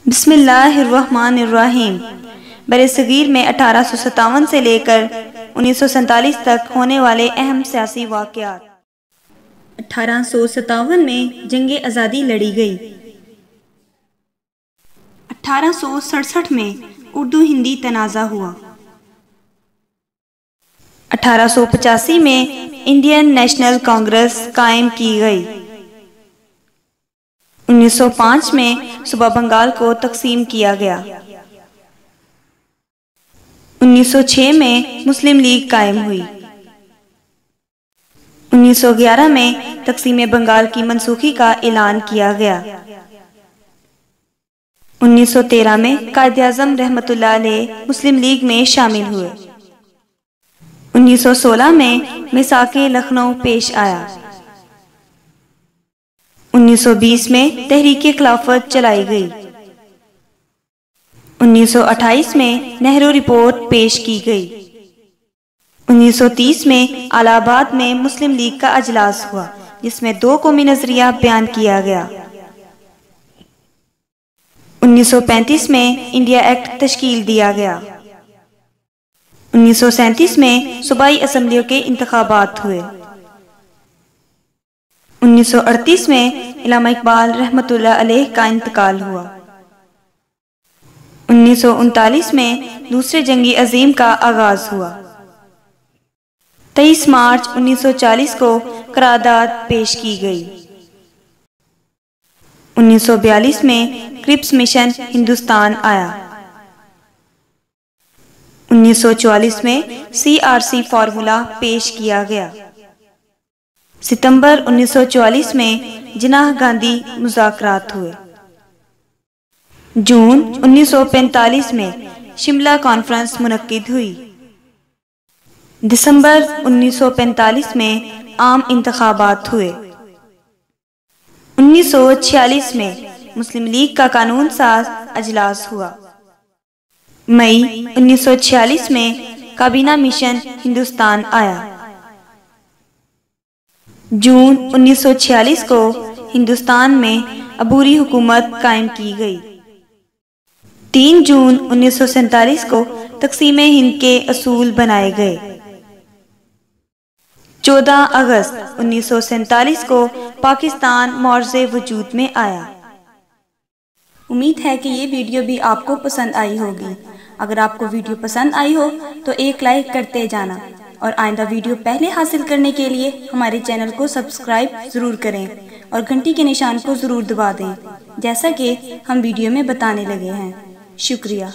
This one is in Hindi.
बिस्मिल्लाहिर्रहमानिर्रहीम। बरसगीर में 1857 से लेकर 1947 तक होने वाले अहम सियासी वाक़यात। 1857 में जंग आज़ादी लड़ी गई। 1867 में उर्दू हिंदी तनाज़ा हुआ। 1885 में इंडियन नेशनल कांग्रेस कायम की गई। 1905 में सूबा बंगाल को तकसीम किया गया। 1906 में मुस्लिम लीग कायम हुई। 1911 में तकसीम बंगाल की मनसूखी का ऐलान किया गया। 1913 में कायद-ए-आज़म रहमतुल्लाह अलैह मुस्लिम लीग में शामिल हुए। 1916 में मिसाके लखनऊ पेश आया। 1920 में तहरीक खिलाफत चलाई गई। 1928 में नेहरू रिपोर्ट पेश की गई। 1930 में इलाहाबाद में मुस्लिम लीग का अजलास हुआ, जिसमें 2 कौमी नजरिया बयान किया गया। 1935 में इंडिया एक्ट तश्कील दिया गया। 1937 में सूबाई असम्बलियों के इंतखाबात हुए। 1938 में इल्लामा इकबाल रहमतुल्लाह अलैह का इंतकाल हुआ। 1939 में दूसरे जंगी अजीम का आगाज हुआ। 23 मार्च 1940 को करारदाद पेश की गई। 1942 में क्रिप्स मिशन हिंदुस्तान आया। 1944 में CRC फार्मूला पेश किया गया। सितंबर 1944 में जिन्नाह गांधी मुज़ाकरात हुए। जून 1945 में शिमला कॉन्फ्रेंस मुनक्किद हुई। दिसंबर 1945 में आम इंतखाबात हुए। 1946 में मुस्लिम लीग का कानून साज अजलास हुआ। मई 1946 में काबीना मिशन हिंदुस्तान आया। जून 1946 को हिंदुस्तान में अबूरी हुकूमत कायम की गई। 3 जून 1947 को तकसीम हिंद के असूल बनाए गए। 14 अगस्त 1947 को पाकिस्तान मौर्ज़े वजूद में आया। उम्मीद है कि ये वीडियो भी आपको पसंद आई होगी। अगर आपको वीडियो पसंद आई हो तो एक लाइक करते जाना और आइंदा वीडियो पहले हासिल करने के लिए हमारे चैनल को सब्सक्राइब ज़रूर करें और घंटी के निशान को ज़रूर दबा दें, जैसा कि हम वीडियो में बताने लगे हैं। शुक्रिया।